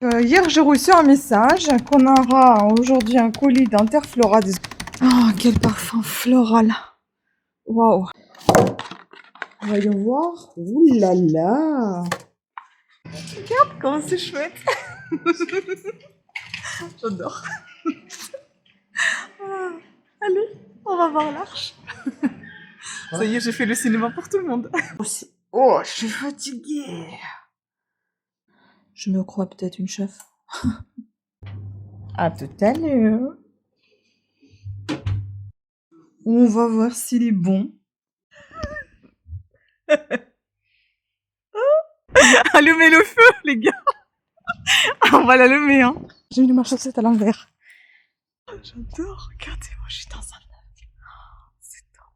Hier, j'ai reçu un message qu'on aura aujourd'hui un colis d'Interflora. Oh, quel parfum floral! Waouh! Voyons voir. Ouh là là! Regarde comment c'est chouette! J'adore! Ah, allez, on va voir l'arche. Ça y est, j'ai fait le cinéma pour tout le monde. Oh, je suis fatiguée. Je me crois peut-être une chef. À tout à l'heure. On va voir s'il est bon. Allumez le feu, les gars. On va l'allumer, hein. J'ai mis ma chaussette à l'envers. J'adore. Regardez-moi, je suis dans un lac. C'est top.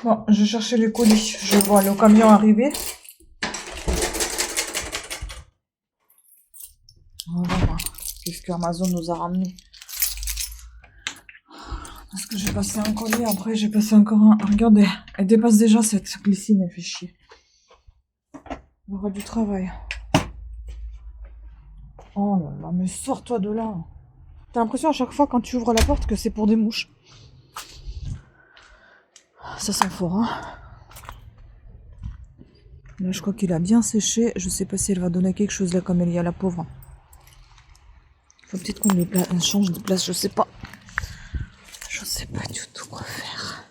Bon, je cherchais le colis. Je vois le camion arriver. On va voir qu'est-ce qu'Amazon nous a ramené. Parce que j'ai passé un colis, après j'ai passé encore un. Regardez, elle dépasse déjà cette glycine, elle fait chier. On aura du travail. Oh là là, mais sors-toi de là. T'as l'impression à chaque fois quand tu ouvres la porte que c'est pour des mouches. Ça sent fort, hein. Là, je crois qu'il a bien séché. Je sais pas si elle va donner quelque chose là, comme elle y a la pauvre. Faut peut-être qu'on change de place, je sais pas. Je sais pas du tout quoi faire.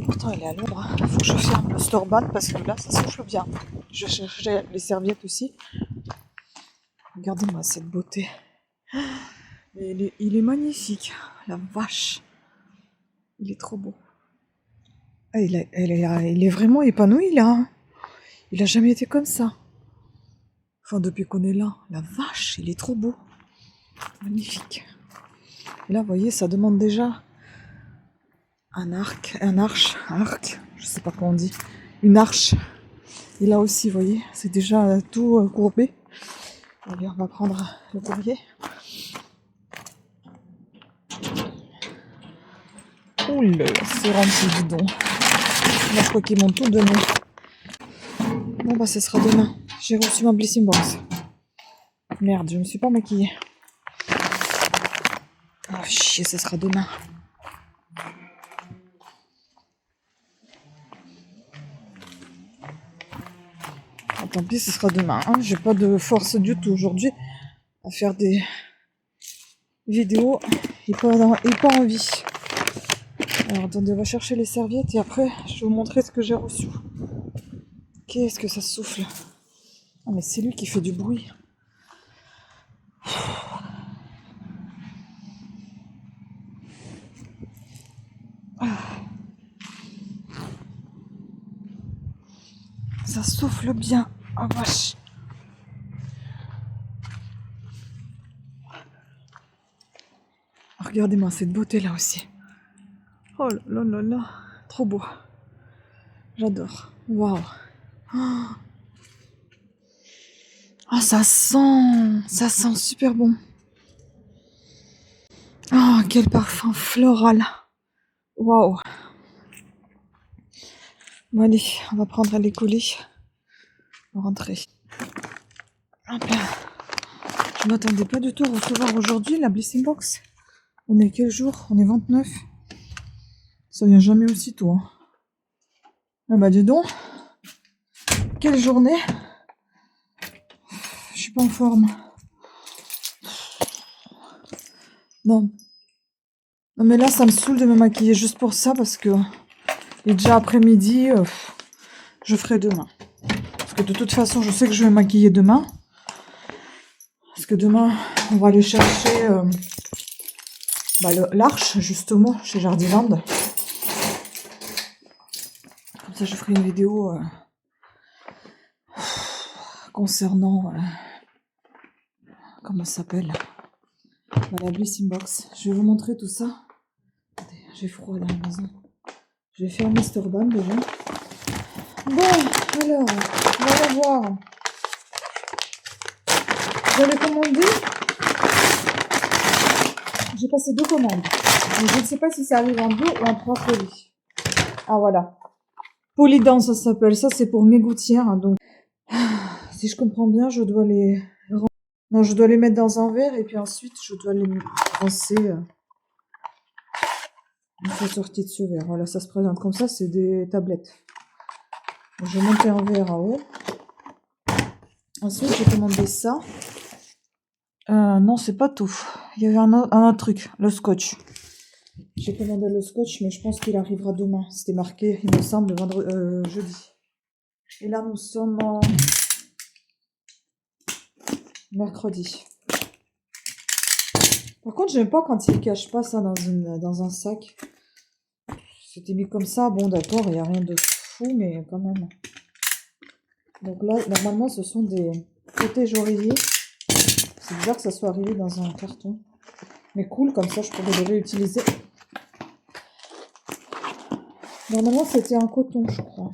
Pourtant, elle est à l'ombre. Il faut que je ferme le store-bad parce que là, ça souffle bien. Je cherchais les serviettes aussi. Regardez-moi cette beauté. Il est magnifique. La vache. Il est trop beau. Ah, il est vraiment épanoui là. Il a jamais été comme ça. Enfin, depuis qu'on est là. La vache, il est trop beau. Magnifique. Et là, vous voyez, ça demande déjà un arc, je sais pas comment on dit, une arche. Et là aussi, vous voyez, c'est déjà tout courbé. Allez, on va prendre le courrier. Ouh là là, c'est rempli, dis donc. Là, je crois qu'ils m'ont tout donné. Bon, bah, ce sera demain. J'ai reçu ma blessing box. Merde, je me suis pas maquillée. Ah, chier, ce sera demain. Ah, tant pis, ce sera demain. Hein. J'ai pas de force du tout aujourd'hui à faire des vidéos et pas envie. Alors, attendez, on va chercher les serviettes et après, je vais vous montrer ce que j'ai reçu. Qu'est-ce que ça souffle? Ah, mais c'est lui qui fait du bruit. Ça souffle bien. Oh vache. Regardez-moi cette beauté là aussi. Oh là là là là. Trop beau. J'adore. Waouh. Oh, ça sent super bon. Oh, quel parfum floral. Waouh. Bon, allez, on va prendre les colis. On va rentrer. Hop là. Je m'attendais pas du tout à recevoir aujourd'hui la blessing box. On est quel jour? On est 29. Ça vient jamais aussitôt. Hein. Ah bah dis donc. Quelle journée. Je suis pas en forme. Non. Non mais là ça me saoule de me maquiller juste pour ça parce que il est déjà après-midi. Je ferai demain. Parce que de toute façon je sais que je vais me maquiller demain. Parce que demain on va aller chercher l'arche justement chez Jardiland. Comme ça je ferai une vidéo concernant comment ça s'appelle la blessing box. Je vais vous montrer tout ça. Attendez, j'ai froid dans la maison. Je vais faire Mr. Ban déjà. Bon, alors, on va voir. J'avais commandé. J'ai passé 2 commandes. Mais je ne sais pas si ça arrive en 2 ou en 3 colis. Ah voilà. Polydent, ça s'appelle. Ça, c'est pour mes gouttières. Donc, si je comprends bien, je dois les... Non, je dois les mettre dans un verre et puis ensuite, je dois les rincer une fois sortie de ce verre. Voilà, ça se présente comme ça, c'est des tablettes. Donc, je vais monter un verre en haut. Ensuite, j'ai commandé ça. Non, c'est pas tout. Il y avait un autre truc, le scotch. J'ai commandé le scotch, mais je pense qu'il arrivera demain. C'était marqué, il me semble, jeudi. Et là, nous sommes en mercredi. Par contre, j'aime pas quand ils cachent pas ça dans un sac. C'était mis comme ça. Bon, d'accord, il n'y a rien de fou, mais quand même. Donc là, normalement, ce sont des protège-oreillers. C'est bizarre que ça soit arrivé dans un carton. Mais cool, comme ça, je pourrais les réutiliser. Normalement, c'était un coton, je crois.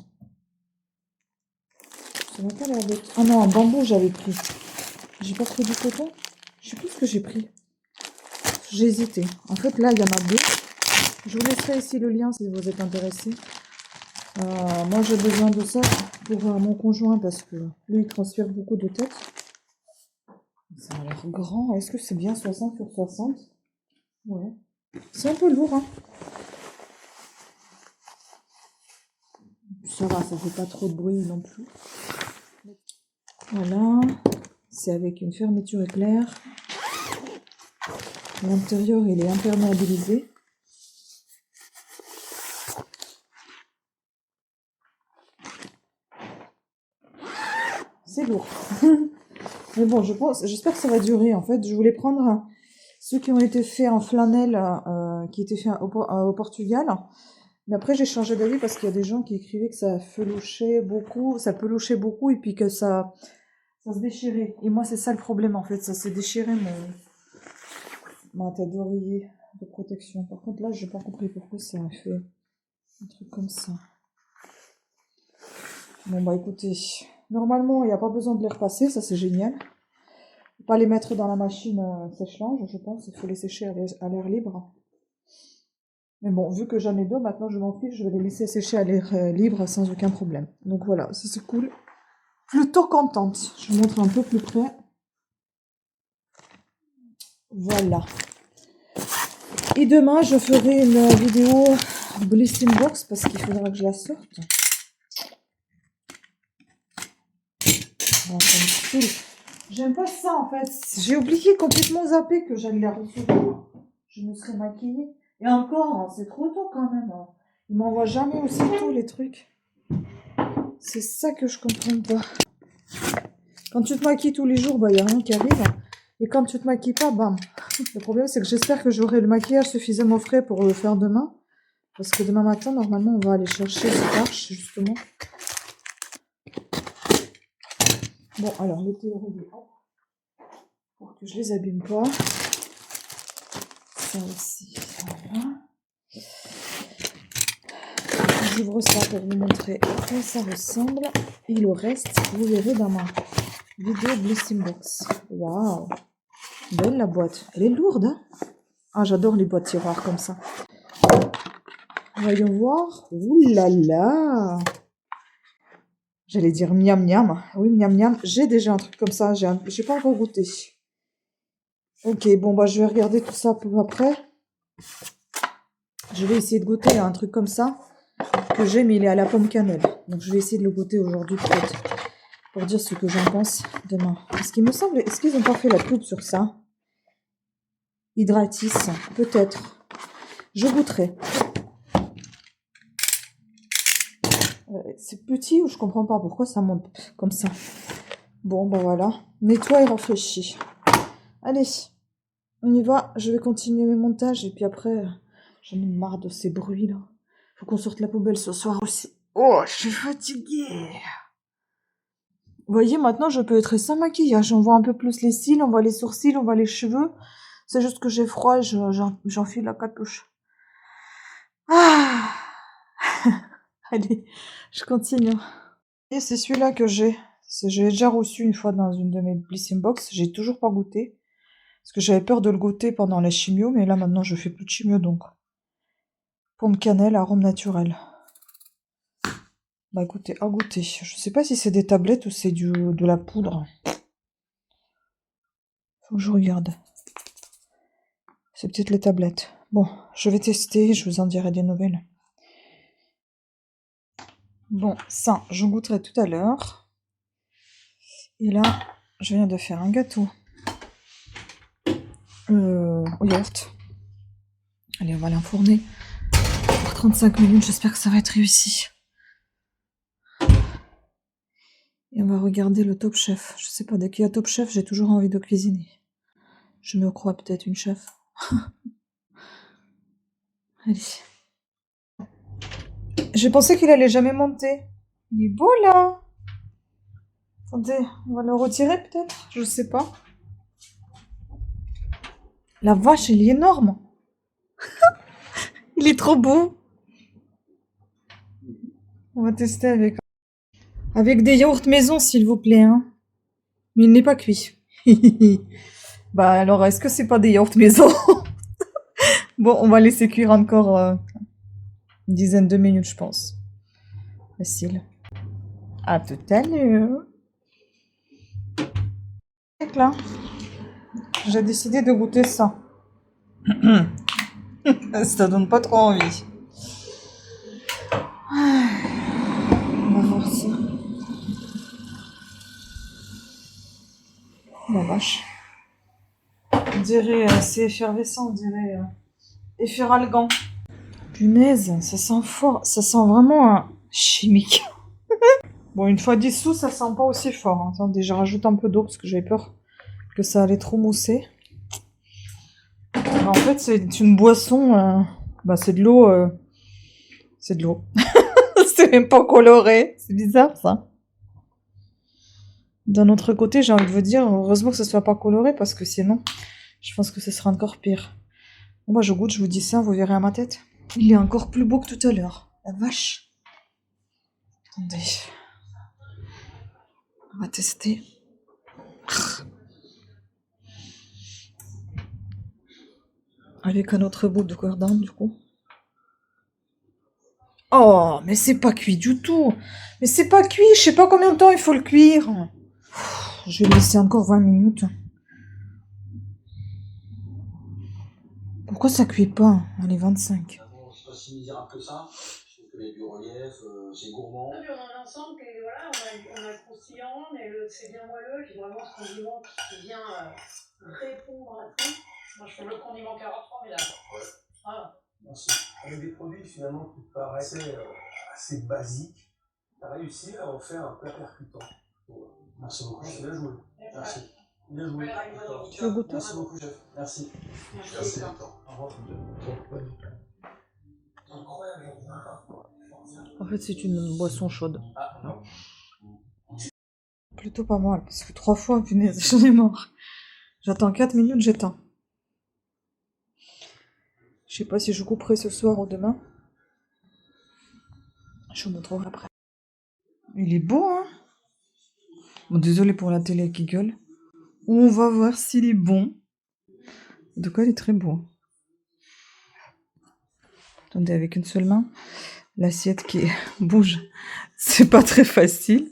Ça n'a pas l'air d'être... Ah non, un bambou, j'avais pris. J'ai pas pris du coton. Je sais plus ce que j'ai pris. J'ai hésité. En fait, là, il y en a deux. Je vous laisserai ici le lien si vous êtes intéressé. Moi, j'ai besoin de ça pour mon conjoint parce que lui, il transpire beaucoup de tête. Ça a l'air grand. Est-ce que c'est bien 60 sur 60? Ouais. C'est un peu lourd, hein. Ça va, ça fait pas trop de bruit non plus. Voilà. C'est avec une fermeture éclair. L'intérieur, il est imperméabilisé. C'est lourd. Mais bon, j'espère que ça va durer. En fait, je voulais prendre ceux qui ont été faits en flanelle, qui étaient faits au Portugal. Mais après, j'ai changé d'avis parce qu'il y a des gens qui écrivaient que ça pelouchait beaucoup et puis que ça se déchirait. Et moi, c'est ça le problème, en fait. Ça s'est déchiré, ma tête d'oreiller de protection. Par contre, là, j'ai pas compris pourquoi ça a fait un truc comme ça. Bon, bah écoutez, normalement, il n'y a pas besoin de les repasser, ça c'est génial. Pas les mettre dans la machine sèche-linge, je pense, il faut les sécher à l'air libre. Mais bon, vu que j'en ai deux, maintenant je m'en fiche, je vais les laisser sécher à l'air libre sans aucun problème. Donc voilà, ça c'est cool. Plutôt contente. Je vous montre un peu plus près. Voilà. Et demain, je ferai une vidéo Blissing Box parce qu'il faudra que je la sorte. Voilà, ça me saoule. J'aime pas ça en fait. J'ai oublié complètement zappé que j'allais la recevoir. Je me serais maquillée. Et encore, hein, c'est trop tôt quand même. Hein. Ils m'envoient jamais aussitôt les trucs. C'est ça que je comprends pas. Quand tu te maquilles tous les jours, bah y a rien qui arrive. Et quand tu te maquilles pas, bam. Le problème c'est que j'espère que j'aurai le maquillage suffisamment frais pour le faire demain. Parce que demain matin, normalement, on va aller chercher cette arche, justement. Bon, alors, les théories, pour que je les abîme pas. Ça aussi, voilà. J'ouvre ça pour vous montrer à quoi ça ressemble. Et le reste, vous verrez dans ma vidéo Blissing Box. Waouh! Belle la boîte. Elle est lourde, hein? Ah, j'adore les boîtes tiroirs comme ça. Voyons voir. Ouh là là! J'allais dire miam miam. Oui, miam miam. J'ai déjà un truc comme ça. J'ai pas encore goûté. Ok, bon, bah, je vais regarder tout ça peu après. Je vais essayer de goûter un truc comme ça que j'ai, mais il est à la pomme cannelle. Donc, je vais essayer de le goûter aujourd'hui, peut-être, pour dire ce que j'en pense demain. Est-ce qu'il me semble, est-ce qu'ils n'ont pas fait la pub sur ça? Hydratis, peut-être. Je goûterai. C'est petit ou je comprends pas pourquoi ça monte comme ça. Bon, bah voilà. Nettoie et rafraîchis. Allez, on y va. Je vais continuer mes montages et puis après, j'en ai marre de ces bruits là. Faut qu'on sorte la poubelle ce soir aussi. Oh, je suis fatiguée. Vous voyez, maintenant, je peux être sans maquillage. On voit un peu plus les cils, on voit les sourcils, on voit les cheveux. C'est juste que j'ai froid et j'enfile la capuche. Ah. Allez, je continue. Et c'est celui-là que j'ai. J'ai déjà reçu une fois dans une de mes Blissing Box. J'ai toujours pas goûté. Parce que j'avais peur de le goûter pendant la chimio. Mais là, maintenant, je fais plus de chimio, donc. Pomme cannelle, arôme naturel. Bah écoutez, à goûter. Je sais pas si c'est des tablettes ou c'est de la poudre. Faut que je regarde. C'est peut-être les tablettes. Bon, je vais tester, je vous en dirai des nouvelles. Bon, ça, j'en goûterai tout à l'heure. Et là, je viens de faire un gâteau au yaourt. Allez, on va l'enfourner pour 35 minutes. J'espère que ça va être réussi. Et on va regarder le Top Chef. Je sais pas, dès qu'il y a Top Chef, j'ai toujours envie de cuisiner. Je me crois peut-être une chef. Allez. J'ai pensé qu'il allait jamais monter. Il est beau là. Attendez, on va le retirer peut-être. Je sais pas. La vache, il est énorme. Il est trop beau. On va tester avec des yaourts maison, s'il vous plaît. Hein. Mais il n'est pas cuit. Bah alors, est-ce que c'est pas des yaourts maison? Bon, on va laisser cuire encore une dizaine de minutes, je pense. Facile. À tout à l'heure. Là, j'ai décidé de goûter ça. Ça donne pas trop envie. On va voir ça. La vache. On dirait, c'est effervescent, on dirait efferalgan. Punaise, ça sent fort. Ça sent vraiment chimique. Bon, une fois dissous, ça sent pas aussi fort. Hein. Attendez, je rajoute un peu d'eau parce que j'avais peur que ça allait trop mousser. En fait, c'est une boisson. Bah, c'est de l'eau. C'est de l'eau. C'est même pas coloré. C'est bizarre, ça. D'un autre côté, j'ai envie de vous dire, heureusement que ça soit pas coloré parce que sinon, je pense que ce sera encore pire. Bon, bah, je goûte, je vous dis ça, vous verrez à ma tête. Il est encore plus beau que tout à l'heure. La vache. Attendez. On va tester. Avec un autre bout de cordon, du coup. Oh, mais c'est pas cuit du tout. Mais c'est pas cuit, je sais pas combien de temps il faut le cuire. Je vais laisser encore 20 minutes. Pourquoi ça cuit pas? Allez, 25. C'est pas si misérable que ça. Je trouve qu'il y a du relief, c'est gourmand. Ah, mais on a un ensemble qui est, voilà, on a le croustillant, mais c'est bien moelleux, puis vraiment ce condiment qui vient répondre à tout. Moi, je fais le condiment carotte formidable. Ouais. Voilà. Merci. Avec des produits finalement qui paraissaient assez basiques, tu as réussi à en faire un plat percutant. Merci beaucoup. Bien joué. Merci. Bien joué. Tu veux goûter? Merci beaucoup, chef. Merci. Merci. Au revoir. Incroyable. En fait, c'est une boisson chaude. Plutôt pas mal, parce que 3 fois, punaise, j'en ai mort. J'attends 4 minutes, j'éteins. Je sais pas si je couperai ce soir ou demain. Je vous montrerai après. Il est beau, hein? Bon, désolé pour la télé qui gueule. On va voir s'il est bon. En tout cas, il est très beau. Attendez, avec une seule main. L'assiette qui bouge. C'est pas très facile.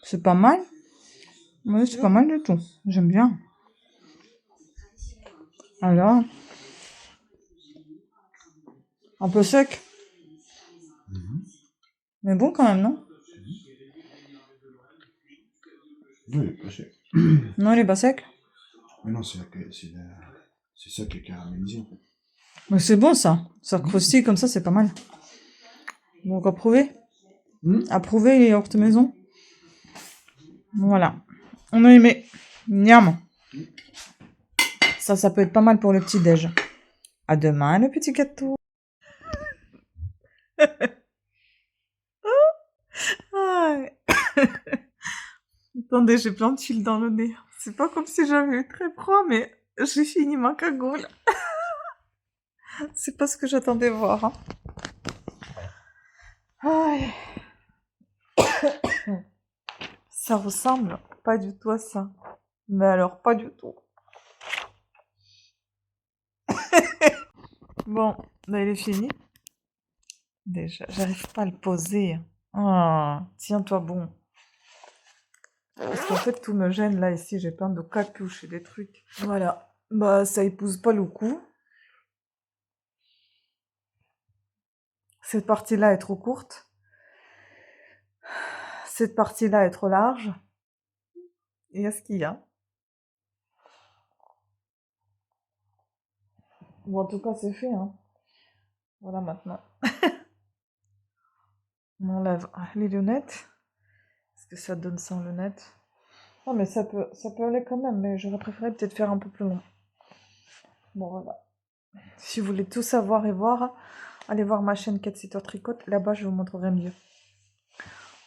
C'est pas mal. Oui, c'est pas mal du tout. J'aime bien. Alors, un peu sec. Mais bon quand même, non? Non, il est pas sec. Non, il est pas sec. Mais non, c'est ça qui est caramélisé en fait. Mais c'est bon ça. Ça croustille comme ça, c'est pas mal. Donc approuvé. Approuvé les yaourts maison. Voilà. On a aimé. Miam. Ça peut être pas mal pour le petit déj. À demain le petit gâteau. Attendez, j'ai plein de fils dans le nez. C'est pas comme si j'avais eu très froid, mais j'ai fini ma cagoule. C'est pas ce que j'attendais voir. Hein. Ça ressemble pas du tout à ça. Mais alors, pas du tout. Bon, là, il est fini. Déjà, j'arrive pas à le poser. Ah, tiens-toi bon. Parce qu'en fait, tout me gêne là, ici, j'ai plein de capuches et des trucs. Voilà. Bah, ça épouse pas le coup. Cette partie-là est trop courte. Cette partie-là est trop large. Et est-ce qu'il y a? Bon, en tout cas, c'est fait, hein. Voilà, maintenant. On enlève les lunettes. Est-ce que ça donne sans lunettes? Non, mais ça peut aller quand même, mais j'aurais préféré peut-être faire un peu plus long. Bon, voilà. Si vous voulez tout savoir et voir, allez voir ma chaîne Cat Sitter Tricote. Là-bas, je vous montrerai mieux.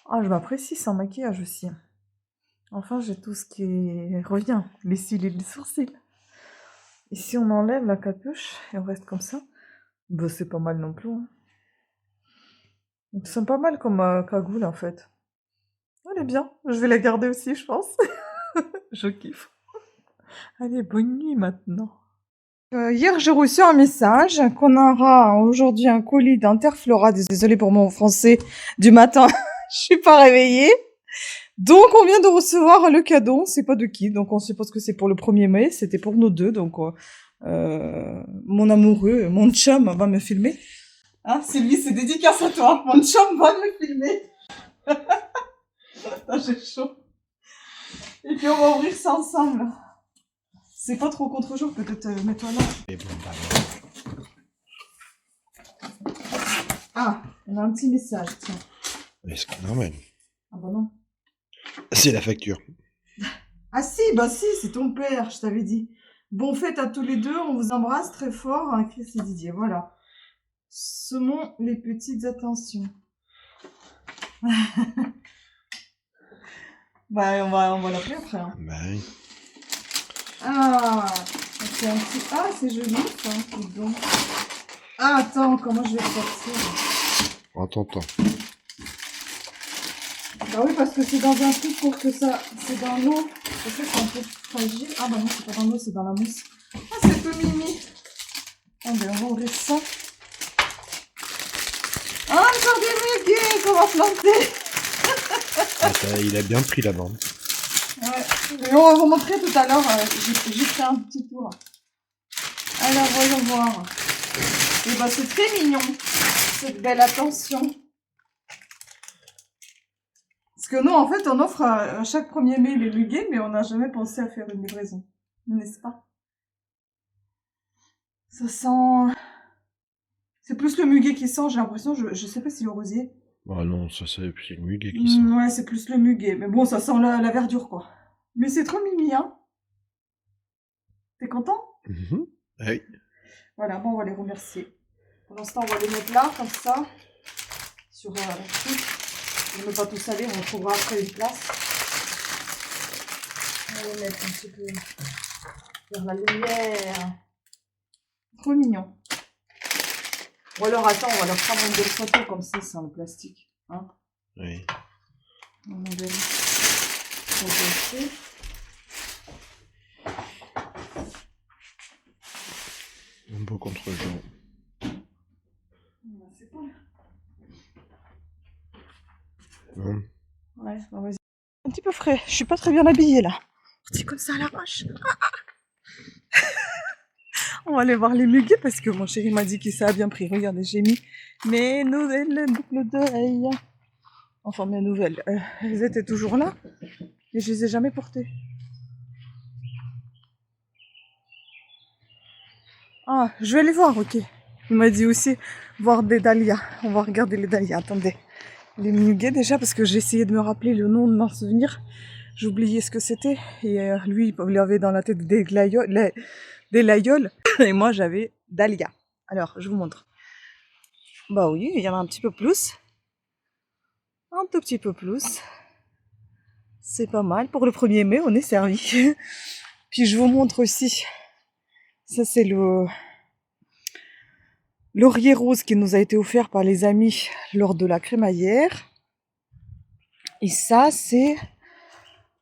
Ah, je m'apprécie sans maquillage aussi. Enfin, j'ai tout ce qui revient. Les cils et les sourcils. Et si on enlève la capuche et on reste comme ça, bah, c'est pas mal non plus. Hein. C'est pas mal comme cagoule, en fait. Elle est bien. Je vais la garder aussi, je pense. Je kiffe. Allez, bonne nuit maintenant. Hier, j'ai reçu un message qu'on aura aujourd'hui un colis d'Interflora. Désolée pour mon français du matin. Je suis pas réveillée. Donc, on vient de recevoir le cadeau. On sait pas de qui. Donc, on suppose que c'est pour le 1er mai. C'était pour nous deux. Donc, mon amoureux, mon chum va me filmer. Hein, Sylvie, c'est dédicace à toi. Mon chum va me filmer. Attends, j'ai chaud. Et puis, on va ouvrir ça ensemble. C'est pas trop contre-jour, peut-être mets-toi là. Et bon, bah, Ah, on a un petit message, tiens. c'est normal. Ah bah non. C'est la facture. Ah si, bah si, c'est ton père, je t'avais dit. Bon fête à tous les deux, on vous embrasse très fort, hein, Chris et Didier, voilà. Semons les petites attentions. Bah on va l'appeler après. Hein. Bah oui. Ah, c'est un petit... Ah, c'est joli ça, dis donc. Ah, attends, comment je vais le sortir? En tentant. Bah oui, parce que c'est dans un truc pour que ça... C'est dans l'eau. Je sais que c'est un peu fragile. Ah bah non, c'est pas dans l'eau, c'est dans la mousse. Ah, c'est peu mimi. Ah ben, on va ouvrir ça. Ah, encore des muguets qu'on va planter. Ah, il a bien pris la bande. Ouais. Et on va vous montrer tout à l'heure. J'ai fait un petit tour. Alors, voyons voir. Et bah, c'est très mignon. Cette belle attention. Parce que nous, en fait, on offre à chaque 1er mai les muguets, mais on n'a jamais pensé à faire une livraison. N'est-ce pas? Ça sent... C'est plus le muguet qui sent, j'ai l'impression. Je sais pas si le rosier... Ah non, ça c'est le muguet qui sent. Ouais, c'est plus le muguet. Mais bon, ça sent la verdure, quoi. Mais c'est trop mimi, hein. T'es content? Oui. Voilà, bon, on va les remercier. Pour l'instant, on va les mettre là, comme ça. Sur la truc. On ne met pas tout saler, on trouvera après une place. On va les mettre un petit peu vers la lumière. Trop mignon. Ou alors, attends, on va leur prendre une belle photo comme ça, c'est en plastique. Hein? Oui. On va verra. Un beau contre-jour. C'est cool. Bon. Ouais, bon, vas-y. Un petit peu frais, je suis pas très bien habillée là. C'est comme ça à l'arrache. On va aller voir les muguets parce que mon chéri m'a dit qu'il s'est bien pris. Regardez, j'ai mis mes nouvelles boucles d'oreilles. Enfin, mes nouvelles. Elles étaient toujours là, mais je les ai jamais portées. Ah, je vais aller voir, ok. Il m'a dit aussi voir des dahlias. On va regarder les dahlias. Attendez. Les muguets déjà, parce que j'ai essayé de me rappeler le nom, de m'en souvenir. J'ai oublié ce que c'était. Et lui, il avait dans la tête des laïoles. Et moi, j'avais dahlia. Alors, je vous montre. Bah oui, il y en a un petit peu plus. Un tout petit peu plus. C'est pas mal. Pour le 1er mai, on est servi. Puis je vous montre aussi. Ça, c'est le laurier rose qui nous a été offert par les amis lors de la crémaillère. Et ça, c'est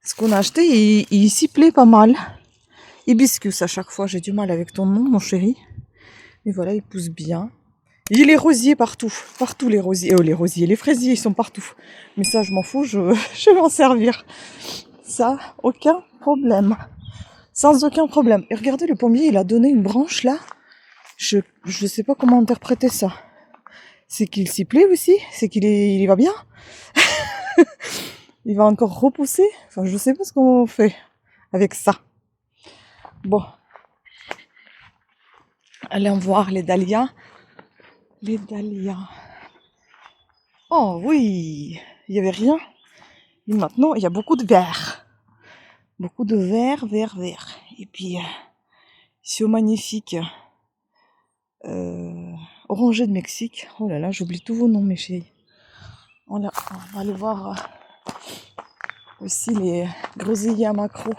Ce qu'on a acheté, il s'y plaît pas mal. Hibiscus à chaque fois, j'ai du mal avec ton nom, mon chéri. Mais voilà, il pousse bien. Il y a les rosiers partout. Partout les rosiers. Les rosiers, les fraisiers, ils sont partout. Mais ça, je m'en fous, je vais m'en servir. Ça, aucun problème. Sans aucun problème. Et regardez, le pommier, il a donné une branche là. Je sais pas comment interpréter ça. C'est qu'il s'y plaît aussi. C'est qu'il il va bien. Il va encore repousser. Enfin, je sais pas ce qu'on fait avec ça. Bon. Allons voir les dahlias. Les dahlias. Oh oui, il y avait rien. Et maintenant, il y a beaucoup de vert. Beaucoup de vert. Et puis, ici au magnifique orangé de Mexique. Oh là là, j'oublie tous vos noms, mes chéris. On va aller voir aussi les groseilliers à macro.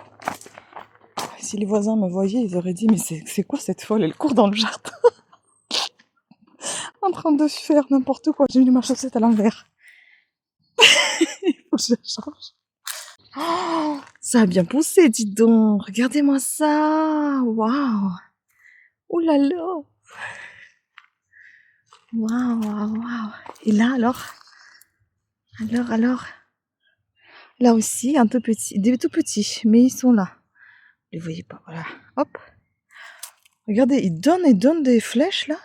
Si les voisins me voyaient, ils auraient dit, mais c'est quoi cette folle? Elle court dans le jardin. En train de faire n'importe quoi. J'ai mis ma chaussette à l'envers. Il faut que je la change. Oh, ça a bien poussé, dis donc. Regardez-moi ça. Waouh. Ouh là là. Waouh. Et là, alors, là aussi, un tout petit, des tout petits, mais ils sont là. Vous les voyez pas, voilà. Hop. Regardez, ils donnent des flèches, là.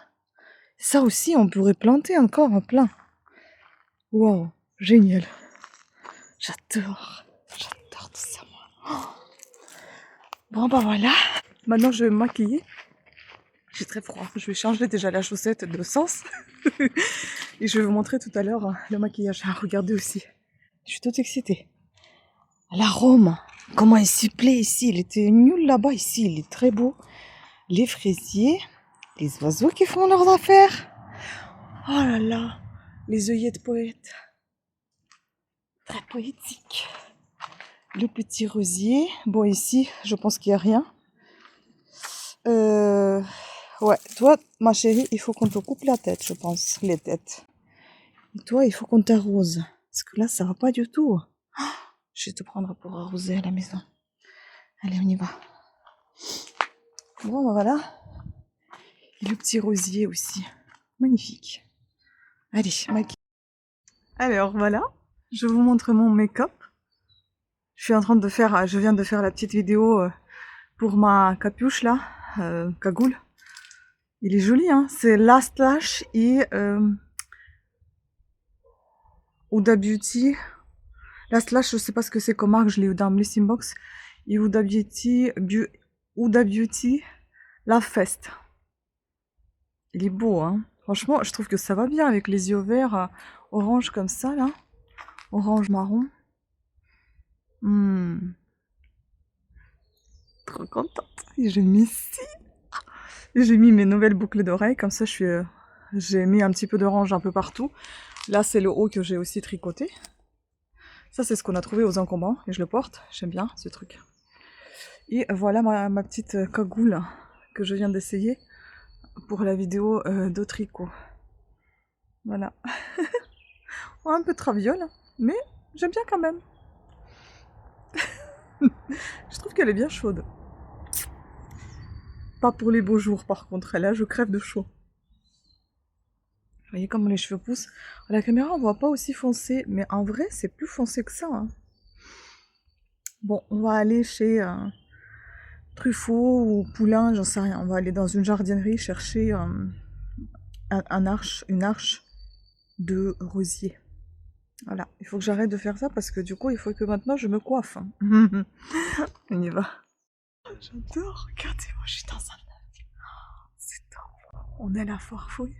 Ça aussi, on pourrait planter encore en plein. Waouh, génial. J'adore tout ça, moi. Oh. Bon, bah voilà. Maintenant, je vais me maquiller. J'ai très froid. Je vais changer déjà la chaussette de sens. Et je vais vous montrer tout à l'heure le maquillage. Ah, regardez aussi. Je suis toute excitée. L'arôme. Comment il s'y plaît ici. Il était nul là-bas. Ici, il est très beau. Les fraisiers. Les oiseaux qui font leurs affaires. Oh là là. Les œillets de poète. Très poétique. Le petit rosier. Bon, ici, je pense qu'il n'y a rien. Ouais, toi, ma chérie, il faut qu'on te coupe la tête, je pense. Les têtes. Et toi, il faut qu'on t'arrose. Parce que là, ça va pas du tout. Oh, je vais te prendre pour arroser à la maison. Allez, on y va. Bon, ben voilà. Et le petit rosier aussi. Magnifique. Allez, maquille. Alors, voilà. Je vous montre mon make-up. Je viens de faire la petite vidéo pour ma capuche là, cagoule. Il est joli, hein. C'est Last Lash et Huda Beauty. Last Lash, je sais pas ce que c'est comme marque, je l'ai eu dans Blissing Box. Et Huda Beauty, Love Fest. Il est beau, hein. Franchement, je trouve que ça va bien avec les yeux verts, orange comme ça, là. Orange marron. Trop contente. Et j'ai mis ici. J'ai mis mes nouvelles boucles d'oreilles, comme ça j'ai mis un petit peu d'orange un peu partout. Là, c'est le haut que j'ai aussi tricoté. Ça, c'est ce qu'on a trouvé aux encombrants et je le porte. J'aime bien ce truc. Et voilà ma petite cagoule que je viens d'essayer pour la vidéo de tricot. Voilà. Un peu traviole, mais j'aime bien quand même. Je trouve qu'elle est bien chaude. Pas pour les beaux jours par contre, là je crève de chaud. Vous voyez comment les cheveux poussent. À la caméra on voit pas aussi foncé, mais en vrai c'est plus foncé que ça. Hein. Bon, on va aller chez Truffaut ou Poulain, j'en sais rien. On va aller dans une jardinerie chercher une arche de rosier. Voilà, il faut que j'arrête de faire ça parce que du coup il faut que maintenant je me coiffe. Hein. On y va. J'adore, regardez-moi, je suis dans un œuf. C'est top. On est à la foire fouille.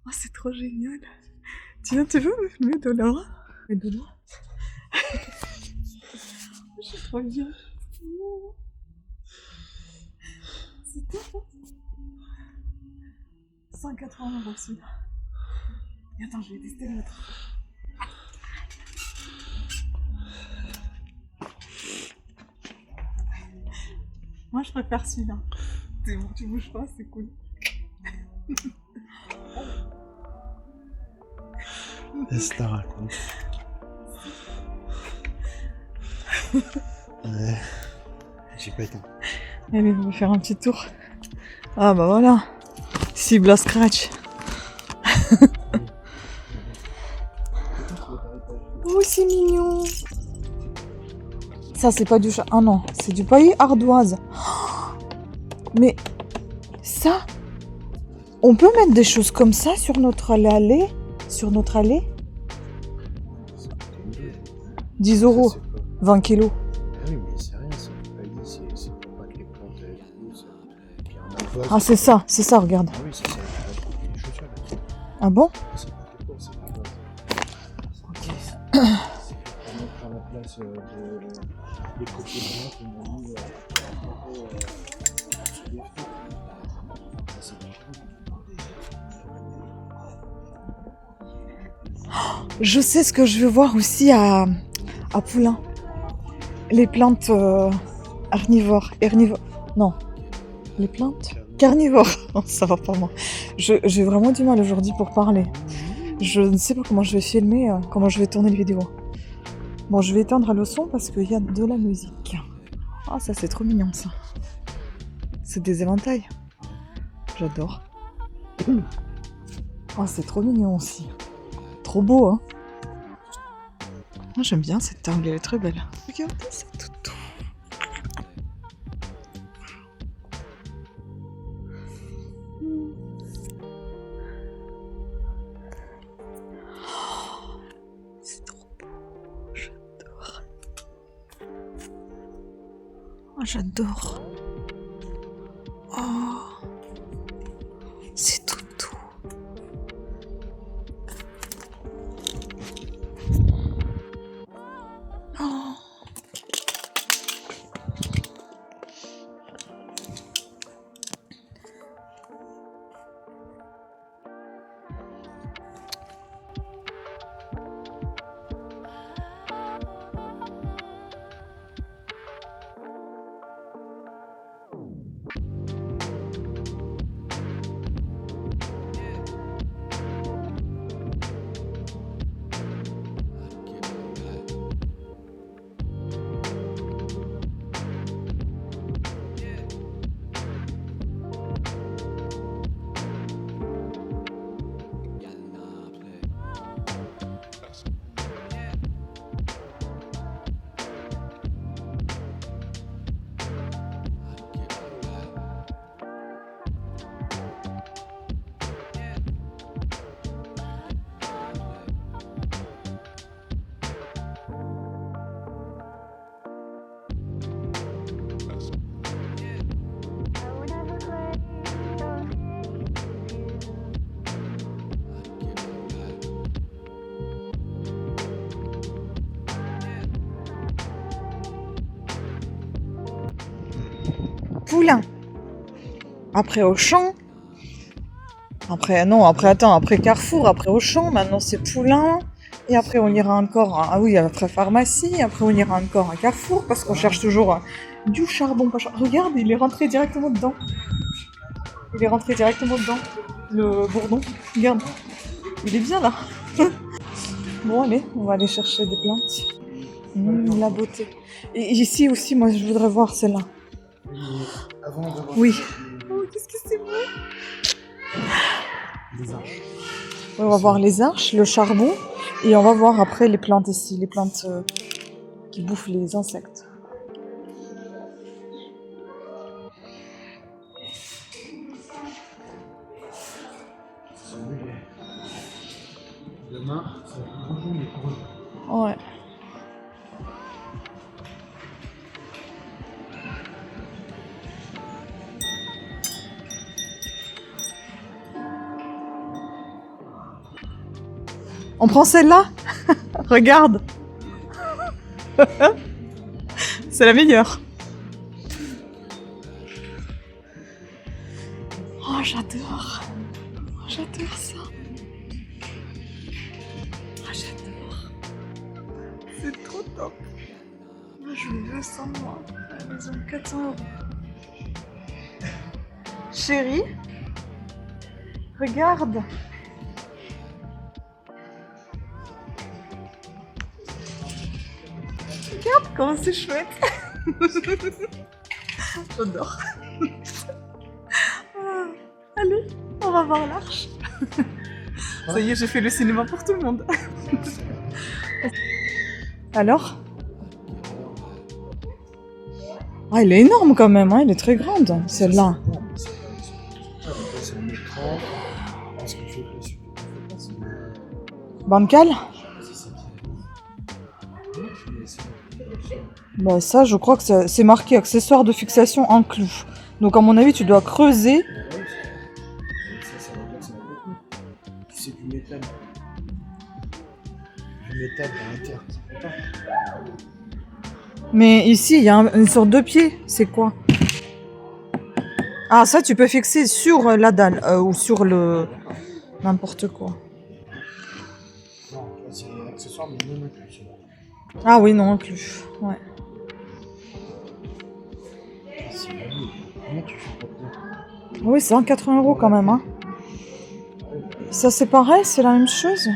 Oh, c'est trop génial. Tiens, tu veux me filmer de là? Et de là? Je suis trop bien. C'est top. 180 € celui-là. Et attends, je vais tester l'autre. Moi, je préfère celui-là. C'est bon, tu bouges pas, c'est cool. Laisse la raconte. J'ai pas été. Allez, on va faire un petit tour. Ah bah voilà. Cible à scratch. Oh, c'est mignon. Ça, c'est pas du chat. Ah non, c'est du paillis ardoise. Mais ça, on peut mettre des choses comme ça sur notre allée? Sur notre allée? 10 €, 20 kilos. Ah oui, mais c'est rien, c'est pas dit, c'est pour pas que les plantes poussent. Puis un ardoise. Ah, c'est ça, regarde. Ah oui, c'est ça, tu vas trouver les chaussures là-dessus. Ah bon? C'est pas que pour, c'est l'ardoise. Ok. C'est pour mettre à la place des coquilles blancs qu'on a mis sur les fruits. Ça, c'est différent. Je sais ce que je veux voir aussi à Poulain. Les plantes herbivores. Non. Les plantes carnivores. Oh, ça va pas moi. J'ai vraiment du mal aujourd'hui pour parler. Je ne sais pas comment je vais filmer, comment je vais tourner les vidéos. Bon, je vais éteindre le son parce qu'il y a de la musique. Ah, ça c'est trop mignon ça. C'est des éventails. J'adore. Oh, c'est trop mignon aussi. Trop beau, hein. Moi j'aime bien cette table, elle est très belle. Regardez, c'est tout. C'est trop beau, j'adore. Oh, j'adore. Oh, c'est tout. Oh. Poulain. Après Auchan. Après Carrefour, après Auchan, maintenant c'est Poulain. Et après on ira encore, après pharmacie, après on ira encore à Carrefour parce qu'on cherche toujours du charbon. Regarde, il est rentré directement dedans. Le bourdon. Regarde. Il est bien là. Bon allez, on va aller chercher des plantes. La beauté. Et ici aussi, moi je voudrais voir celle-là. Avant d'avoir Oui. Oh, qu'est-ce que c'est beau. les arches. On va voir les arches, le charbon, et on va voir après les plantes ici, les plantes qui bouffent les insectes. Demain, ça va être bonjour, mais pour eux. Ouais. On prend celle-là. Regarde. C'est la meilleure. Oh, j'adore. J'adore ça. Oh, j'adore. C'est trop top. Moi, je veux ça, moi. À la maison, 400 €. Chérie, regarde. Regarde comment c'est chouette. J'adore. Ah, allez, on va voir l'Arche. Ça y est, j'ai fait le cinéma pour tout le monde. Alors? Ah, elle est énorme quand même, hein, elle est très grande, celle-là. C'est un écran. Parce qu'il faut que la suite. Bancal? Bah ça, je crois que c'est marqué accessoire de fixation inclus. Donc à mon avis, tu dois creuser. Ça va pas, ça va beaucoup. C'est du métal. Du métal à l'intérieur. Mais ici, il y a une sorte de pied. C'est quoi? Ah, ça, tu peux fixer sur la dalle ou sur le... n'importe quoi. Non, c'est un accessoire, mais non inclus. Ah oui, non, inclus. Ouais. Comment tu fais pour toi? Oui, c'est 180 € quand même. Hein. Ça, c'est pareil, c'est la même chose.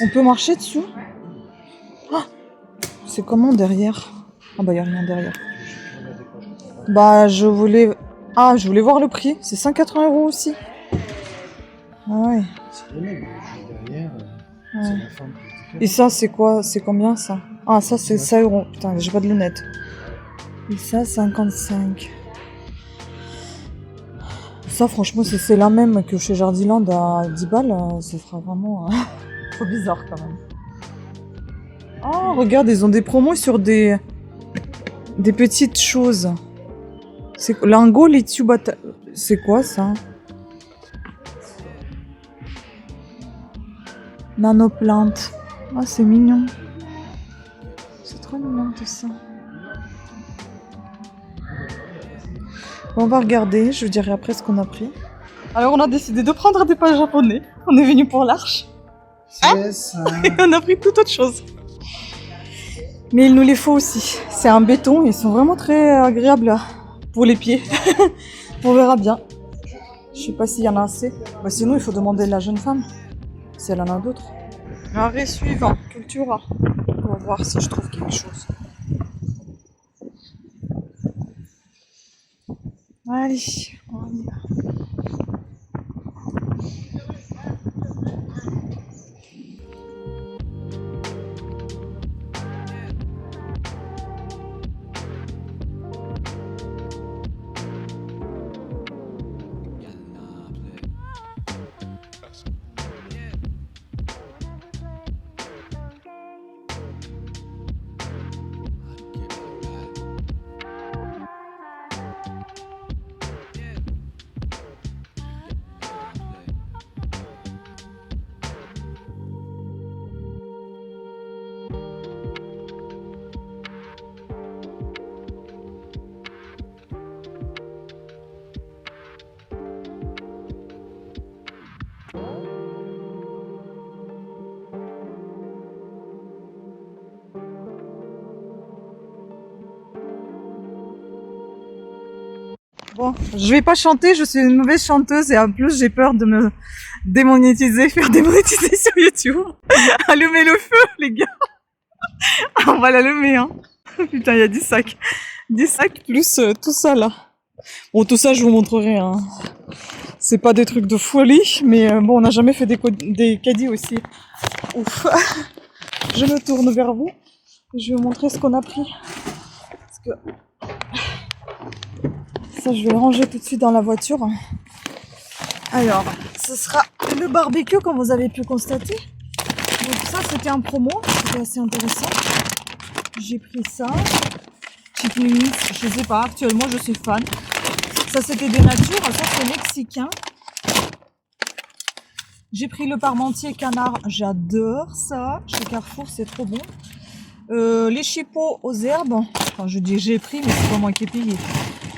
On peut marcher dessus. Ah, c'est comment derrière? Ah bah, il n'y a rien derrière. Bah, je voulais... Ah, je voulais voir le prix. C'est 180 € aussi. Ah ouais. C'est les mêmes. Derrière, Ouais. c'est la forme qui est différente. Et ça, c'est quoi? C'est combien, ça? Ah, ça, c'est 100 €. Putain, j'ai pas de lunettes. Et ça, 55. Ça, franchement, si c'est la même que chez Jardiland à 10 balles, ce sera vraiment trop bizarre, quand même. Oh, regarde, ils ont des promos sur des petites choses. C'est lingot, lithium, c'est quoi, ça? Nanoplante. Ah, c'est mignon. C'est trop mignon tout ça. On va regarder, je vous dirai après ce qu'on a pris. Alors on a décidé de prendre des pas japonais. On est venu pour l'Arche. C'est ça. Et on a pris toute autre chose. Mais il nous les faut aussi. C'est un béton, ils sont vraiment très agréables pour les pieds. On verra bien. Je sais pas s'il y en a assez. Bah, sinon il faut demander à la jeune femme. Si elle en a d'autres. Arrêt suivant, Cultura. On va voir si je trouve quelque chose. Allez, on y va. Bon, je vais pas chanter, je suis une mauvaise chanteuse et en plus j'ai peur de me démonétiser, faire démonétiser sur YouTube. Allumez le feu, les gars. On va l'allumer, hein. Putain, il y a 10 sacs. 10 sacs plus tout ça là. Bon, tout ça je vous montrerai, hein. C'est pas des trucs de folie, mais bon, on n'a jamais fait des caddies aussi. Ouf. Je me tourne vers vous. Je vais vous montrer ce qu'on a pris. Parce que... ça, je vais le ranger tout de suite dans la voiture. Alors, ce sera le barbecue, comme vous avez pu constater. Donc ça, c'était en promo. C'était assez intéressant. J'ai pris ça. Chicken wings, je sais pas. Actuellement, je suis fan. Ça, c'était des natures. Ça, c'est mexicain. J'ai pris le parmentier canard. J'adore ça. Chez Carrefour, c'est trop bon. Les chipots aux herbes. Enfin, je dis j'ai pris, mais c'est pas moi qui ai payé.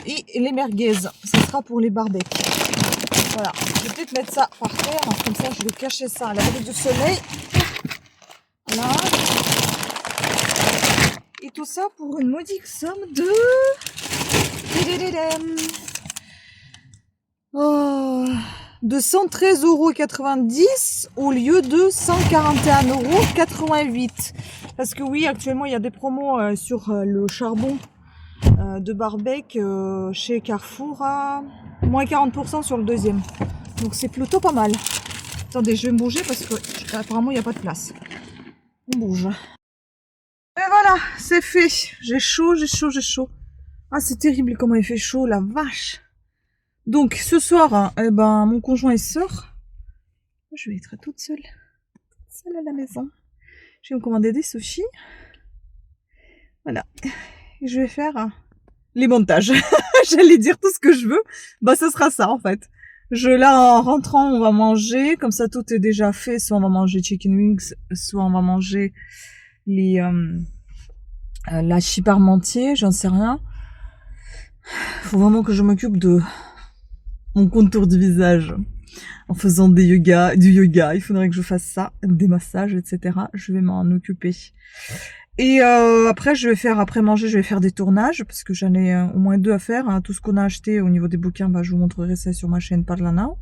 Et les merguez, ça sera pour les barbecues. Voilà, je vais peut-être mettre ça par terre, comme ça je vais cacher ça à l'abri du soleil. Voilà. Et tout ça pour une modique somme de... Oh, de 113,90 € au lieu de 141,88 €. Parce que oui, actuellement, il y a des promos sur le charbon de Barbec chez Carrefour à moins 40% sur le deuxième. Donc c'est plutôt pas mal. Attendez, je vais me bouger parce que apparemment il n'y a pas de place. On bouge. Et voilà, c'est fait. J'ai chaud, j'ai chaud, j'ai chaud. Ah, c'est terrible comment il fait chaud, la vache. Donc ce soir, hein, eh ben, mon conjoint il sort. Je vais être toute seule à la maison. Je vais me commander des sushis. Voilà. Et je vais faire les montages. J'allais dire tout ce que je veux. Bah, ce sera ça, en fait. Là, en rentrant, on va manger. Comme ça, tout est déjà fait. Soit on va manger chicken wings, soit on va manger la chip parmentier, j'en sais rien. Faut vraiment que je m'occupe de mon contour du visage. En faisant du yoga. Il faudrait que je fasse ça. Des massages, etc. Je vais m'en occuper. Et après, après manger, je vais faire des tournages, parce que j'en ai au moins 2 à faire. Hein. Tout ce qu'on a acheté au niveau des bouquins, bah, je vous montrerai ça sur ma chaîne Parla Now.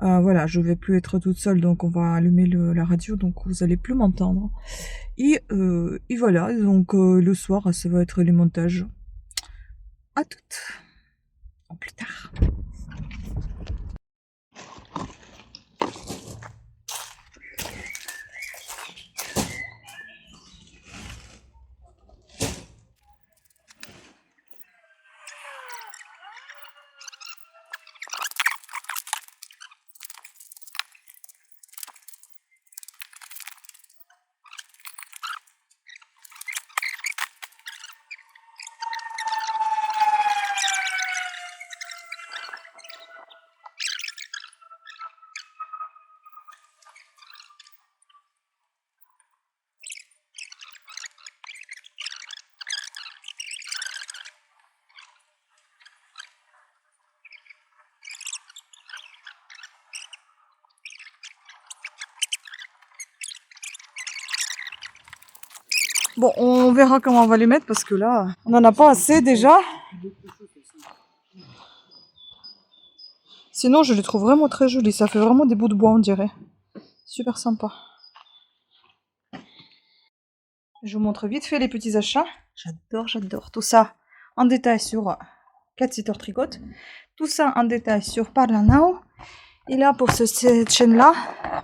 Voilà, je vais plus être toute seule, donc on va allumer la radio, donc vous allez plus m'entendre. Et voilà, donc le soir, ça va être les montages. À toutes. En plus tard. Bon, on verra comment on va les mettre parce que là, on n'en a pas assez déjà. Sinon, je les trouve vraiment très jolis. Ça fait vraiment des bouts de bois, on dirait. Super sympa. Je vous montre vite fait les petits achats. J'adore tout ça en détail sur Cat Sitter Tricote. Tout ça en détail sur Parla Now. Et là, pour cette chaîne-là,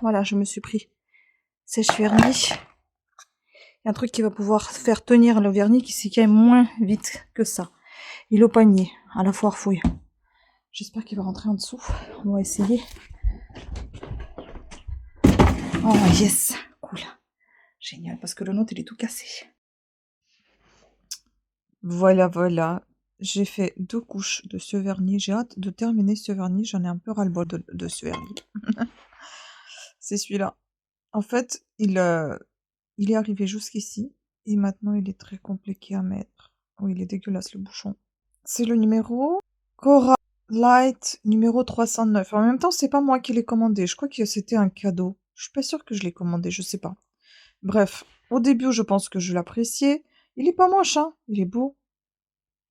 voilà, je me suis pris sèche-vernis. Il y a un truc qui va pouvoir faire tenir le vernis qui s'écaille moins vite que ça. Il est au panier, à la foire fouille. J'espère qu'il va rentrer en dessous. On va essayer. Oh yes, cool. Génial, parce que le nôtre, il est tout cassé. Voilà. J'ai fait 2 couches de ce vernis. J'ai hâte de terminer ce vernis. J'en ai un peu ras-le-bol de ce vernis. C'est celui-là. En fait, il est arrivé jusqu'ici. Et maintenant, il est très compliqué à mettre. Oui, il est dégueulasse, le bouchon. C'est le numéro Cora Light numéro 309. En même temps, c'est pas moi qui l'ai commandé. Je crois que c'était un cadeau. Je suis pas sûre que je l'ai commandé, je sais pas. Bref, au début, je pense que je l'appréciais. Il est pas moche, hein. Il est beau.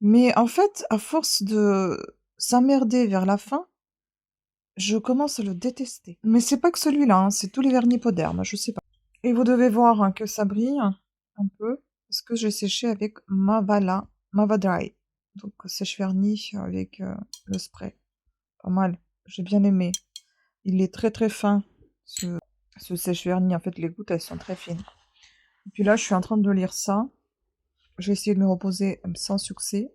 Mais en fait, à force de s'emmerder vers la fin, je commence à le détester. Mais c'est pas que celui-là, hein. C'est tous les vernis Poderme, je sais pas. Et vous devez voir hein, que ça brille un peu. Parce que j'ai séché avec Mava Dry. Donc sèche-vernis avec le spray. Pas mal. J'ai bien aimé. Il est très très fin, ce sèche-vernis. En fait, les gouttes, elles sont très fines. Et puis là, je suis en train de lire ça. J'ai essayé de me reposer sans succès.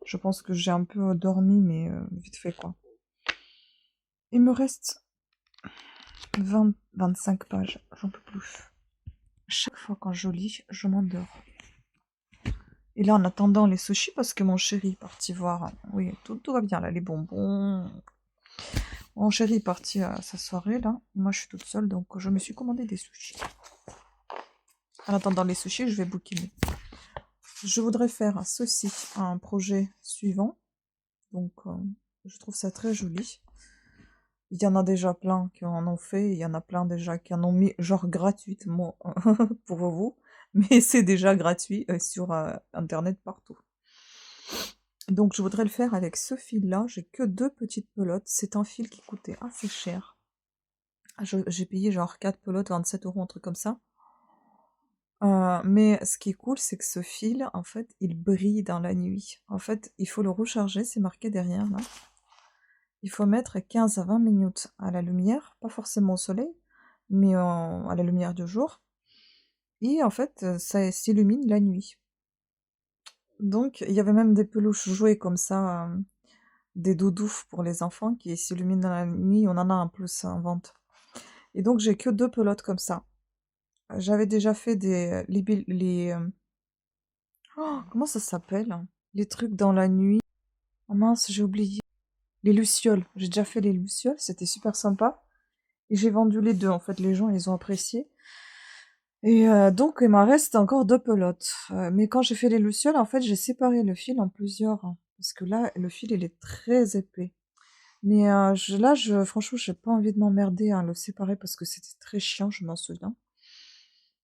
Je pense que j'ai un peu dormi, mais vite fait, quoi. Il me reste 25 pages. J'en peux plus. Chaque fois quand je lis, je m'endors. Et là, en attendant les sushis, parce que mon chéri est parti voir... Oui, tout va bien, là, les bonbons. Mon chéri est parti à sa soirée, là. Moi, je suis toute seule, donc je me suis commandé des sushis. En attendant les sushis, je vais bouquiner. Je voudrais faire ceci, un projet suivant. Donc, je trouve ça très joli. Il y en a déjà plein qui en ont fait. Il y en a plein déjà qui en ont mis, genre, gratuitement pour vous. Mais c'est déjà gratuit sur Internet partout. Donc je voudrais le faire avec ce fil-là. J'ai que 2 petites pelotes. C'est un fil qui coûtait assez cher. J'ai payé genre 4 pelotes, 27 €, un truc comme ça. Mais ce qui est cool, c'est que ce fil, en fait, il brille dans la nuit. En fait, il faut le recharger, c'est marqué derrière là. Il faut mettre 15 à 20 minutes à la lumière, pas forcément au soleil, mais à la lumière du jour. Et en fait, ça s'illumine la nuit. Donc, il y avait même des peluches jouets comme ça, des doudous pour les enfants qui s'illuminent dans la nuit. On en a en plus en vente. Et donc, j'ai que 2 pelotes comme ça. J'avais déjà fait oh, comment ça s'appelle? Les trucs dans la nuit. Oh mince, j'ai oublié. Les lucioles. J'ai déjà fait les lucioles, c'était super sympa. Et j'ai vendu les 2, en fait, les gens, ils ont apprécié. Et donc, il m'en reste encore 2 pelotes. Mais quand j'ai fait les lucioles, en fait, j'ai séparé le fil en plusieurs, hein, parce que là, le fil, il est très épais. Mais franchement, j'ai pas envie de m'emmerder à le séparer parce que c'était très chiant, je m'en souviens.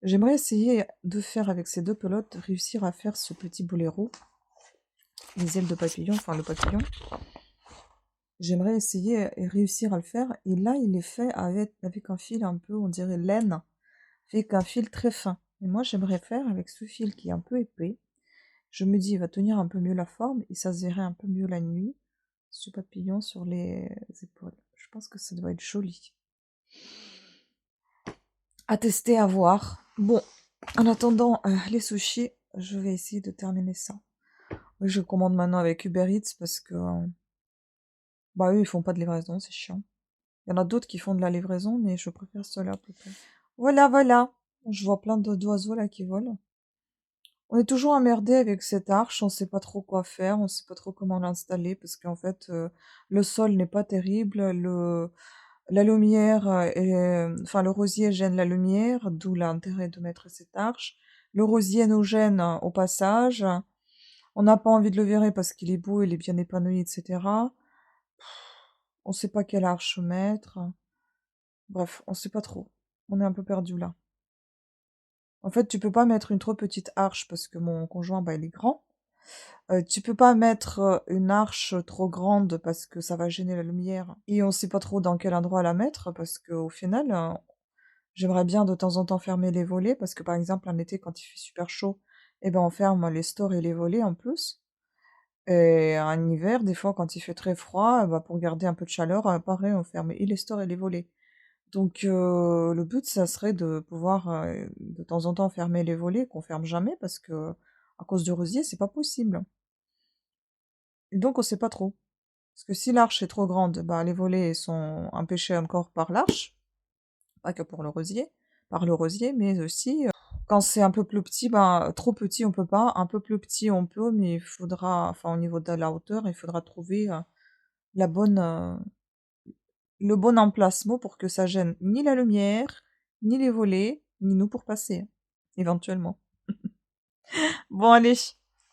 J'aimerais essayer de faire avec ces 2 pelotes, réussir à faire ce petit boléro. Les ailes de papillon, enfin le papillon. J'aimerais essayer et réussir à le faire. Et là, il est fait avec un fil un peu, on dirait laine, avec un fil très fin. Et moi, j'aimerais faire avec ce fil qui est un peu épais. Je me dis, il va tenir un peu mieux la forme et ça se verrait un peu mieux la nuit. Ce papillon sur les épaules. Je pense que ça doit être joli. À tester, à voir. Bon, en attendant les sushis, je vais essayer de terminer ça. Je commande maintenant avec Uber Eats parce que bah eux ils font pas de livraison, c'est chiant. Il y en a d'autres qui font de la livraison, mais je préfère ceux-là plutôt. Voilà, voilà. Je vois plein d'oiseaux là qui volent. On est toujours emmerdé avec cette arche, on sait pas trop quoi faire, on sait pas trop comment l'installer parce qu'en fait le sol n'est pas terrible, la lumière enfin le rosier gêne la lumière, d'où l'intérêt de mettre cette arche. Le rosier nous gêne au passage. On n'a pas envie de le virer parce qu'il est beau, il est bien épanoui, etc. On sait pas quelle arche mettre. Bref, on sait pas trop. On est un peu perdu là. En fait, tu peux pas mettre une trop petite arche parce que mon conjoint, bah, il est grand. Tu peux pas mettre une arche trop grande parce que ça va gêner la lumière. Et on sait pas trop dans quel endroit la mettre parce qu'au final, j'aimerais bien de temps en temps fermer les volets parce que par exemple, en été, quand il fait super chaud, eh ben, on ferme les stores et les volets en plus. Et en hiver, des fois, quand il fait très froid, bah, pour garder un peu de chaleur, pareil, on ferme et les stores et les volets. Donc le but, ça serait de pouvoir, de temps en temps fermer les volets qu'on ferme jamais parce que à cause du rosier, c'est pas possible. Et donc on sait pas trop. Parce que si l'arche est trop grande, bah, les volets sont empêchés encore par l'arche, pas que pour le rosier par le rosier, mais aussi, quand c'est un peu plus petit, ben, trop petit on peut pas, un peu plus petit on peut, mais il faudra enfin au niveau de la hauteur, il faudra trouver, la bonne, le bon emplacement pour que ça gêne ni la lumière, ni les volets, ni nous pour passer, éventuellement. Bon allez,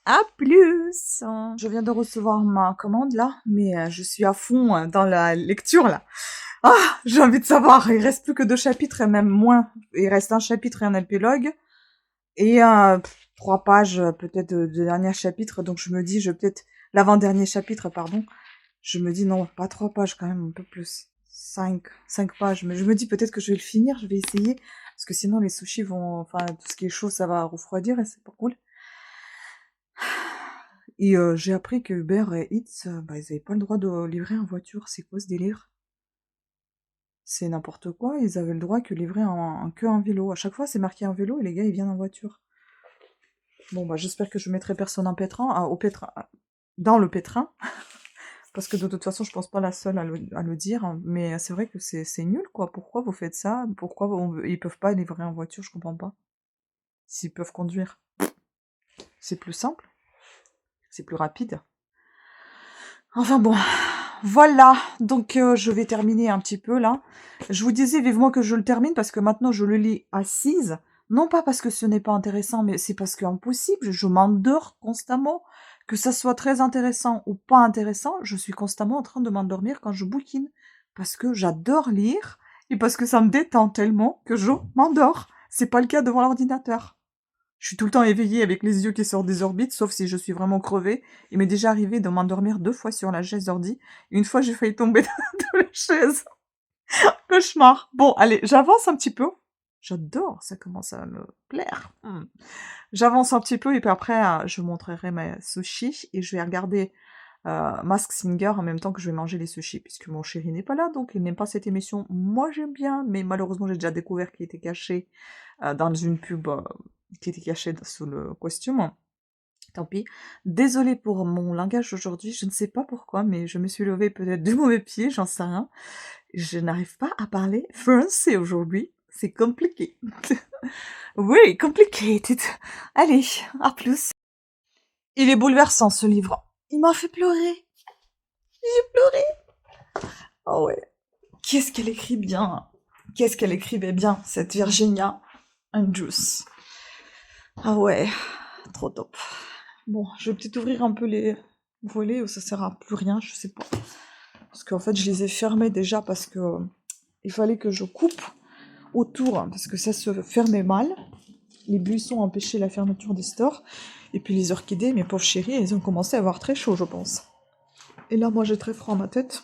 à plus! Je viens de recevoir ma commande là, mais je suis à fond dans la lecture là. Ah, j'ai envie de savoir, il reste plus que 2 chapitres et même moins. Il reste un chapitre et un épilogue. Et 3 pages peut-être de dernier chapitre, donc je me dis, je vais peut-être... L'avant-dernier chapitre, pardon. Je me dis non, pas 3 pages quand même, un peu plus. 5 pages. Mais je me dis peut-être que je vais le finir, je vais essayer. Parce que sinon les sushis vont... Enfin, tout ce qui est chaud, ça va refroidir et c'est pas cool. Et j'ai appris que Uber Eats, bah, ils avaient pas le droit de livrer en voiture. C'est quoi ce délire? C'est n'importe quoi, ils avaient le droit que livrer que en vélo. À chaque fois, c'est marqué en vélo et les gars, ils viennent en voiture. Bon, bah, j'espère que je mettrai personne en pétrin, dans le pétrin. Parce que de toute façon, je pense pas la seule à le dire. Hein. Mais c'est vrai que c'est nul, quoi. Pourquoi vous faites ça? Pourquoi ils peuvent pas livrer en voiture? Je comprends pas. S'ils peuvent conduire. C'est plus simple. C'est plus rapide. Enfin bon. Voilà, donc je vais terminer un petit peu là. Je vous disais vivement que je le termine parce que maintenant je le lis assise. Non pas parce que ce n'est pas intéressant, mais c'est parce que impossible, je m'endors constamment. Que ça soit très intéressant ou pas intéressant, je suis constamment en train de m'endormir quand je bouquine. Parce que j'adore lire et parce que ça me détend tellement que je m'endors. C'est pas le cas devant l'ordinateur. Je suis tout le temps éveillée avec les yeux qui sortent des orbites, sauf si je suis vraiment crevée. Il m'est déjà arrivé de m'endormir 2 fois sur la chaise d'ordi. Une fois, j'ai failli tomber de la chaise. Cauchemar. Bon, allez, j'avance un petit peu. J'adore, ça commence à me plaire. J'avance un petit peu et puis après, je vous montrerai mes sushis et je vais regarder Mask Singer en même temps que je vais manger les sushis, puisque mon chéri n'est pas là, donc il n'aime pas cette émission. Moi, j'aime bien, mais malheureusement, j'ai déjà découvert qu'il était caché dans une pub qui était cachée sous le costume. Tant pis. Désolée pour mon langage aujourd'hui, je ne sais pas pourquoi, mais je me suis levée peut-être du mauvais pied, j'en sais rien. Je n'arrive pas à parler français aujourd'hui, c'est compliqué. Oui, complicated. Allez, à plus. Il est bouleversant ce livre. Il m'a fait pleurer. J'ai pleuré. Oh ouais. Qu'est-ce qu'elle écrit bien. Qu'est-ce qu'elle écrivait bien, cette Virginia Andrews. Ah ouais, trop top. Bon, je vais peut-être ouvrir un peu les volets ou ça sert à plus rien, je sais pas. Parce qu'en fait, je les ai fermés déjà parce que il fallait que je coupe autour, parce que ça se fermait mal. Les buissons empêchaient la fermeture des stores. Et puis les orchidées, mes pauvres chéris, elles ont commencé à avoir très chaud, je pense. Et là, moi, j'ai très froid à ma tête.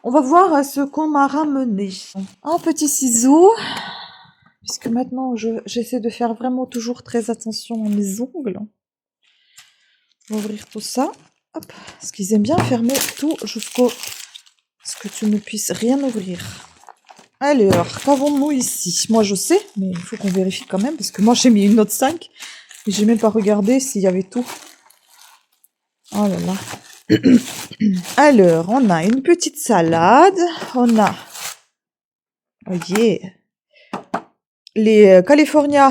On va voir ce qu'on m'a ramené. Un petit ciseau. Puisque maintenant, j'essaie de faire vraiment toujours très attention à mes ongles. On va ouvrir tout ça. Hop. Parce qu'ils aiment bien fermer tout jusqu'au... ce que tu ne puisses rien ouvrir. Alors, qu'avons-nous ici? Moi, je sais, mais il faut qu'on vérifie quand même, parce que moi, j'ai mis une note 5. Et j'ai même pas regardé s'il y avait tout. Oh là là. Alors, on a une petite salade. On a... Oh yeah. Les California,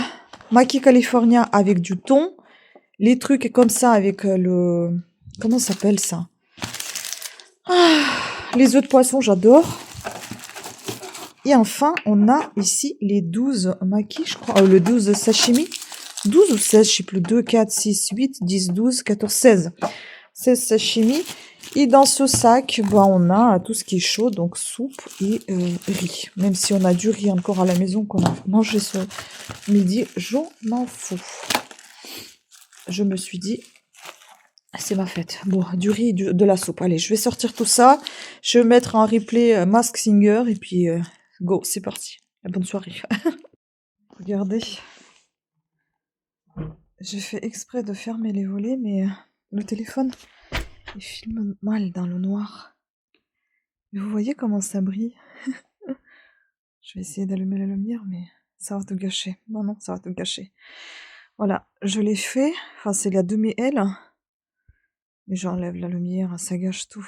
Maki California avec du thon. Les trucs comme ça avec le... Comment ça s'appelle ça? Les œufs de poisson, j'adore. Et enfin, on a ici les 12 Maki, je crois. Le 12 sashimi. 12 ou 16, je sais plus. 2, 4, 6, 8, 10, 12, 14, 16. 16 sashimi. Et dans ce sac, bah, on a tout ce qui est chaud, donc soupe et riz. Même si on a du riz encore à la maison qu'on a mangé ce midi, je m'en fous. Je me suis dit, c'est ma fête. Bon, du riz et de la soupe. Allez, je vais sortir tout ça. Je vais mettre en replay Mask Singer et puis go, c'est parti. La bonne soirée. Regardez. J'ai fait exprès de fermer les volets, mais le téléphone... il filme mal dans le noir. Et vous voyez comment ça brille? Je vais essayer d'allumer la lumière, mais ça va tout gâcher. Non, non, ça va tout gâcher. Voilà, je l'ai fait. Enfin, c'est la demi-aile. Mais j'enlève la lumière, ça gâche tout.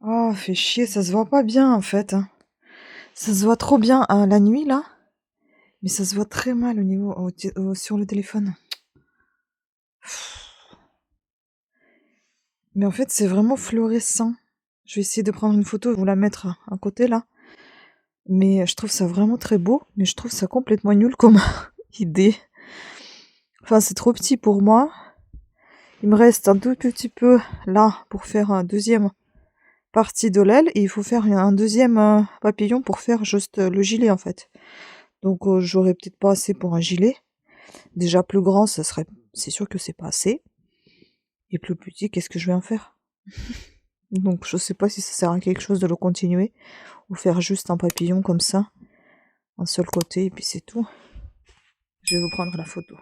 Oh, fait chier, ça se voit pas bien, en fait. Ça se voit trop bien la nuit, là. Mais ça se voit très mal au niveau sur le téléphone. Mais en fait, c'est vraiment fluorescent. Je vais essayer de prendre une photo et vous la mettre à côté, là. Mais je trouve ça vraiment très beau. Mais je trouve ça complètement nul comme idée. Enfin, c'est trop petit pour moi. Il me reste un tout petit peu, là, pour faire un deuxième partie de l'aile. Et il faut faire un deuxième papillon pour faire juste le gilet, en fait. Donc, j'aurais peut-être pas assez pour un gilet. Déjà, plus grand, ça serait... c'est sûr que c'est pas assez. Et plus petit, qu'est-ce que je vais en faire? Donc je sais pas si ça sert à quelque chose de le continuer. Ou faire juste un papillon comme ça. Un seul côté et puis c'est tout. Je vais vous prendre la photo.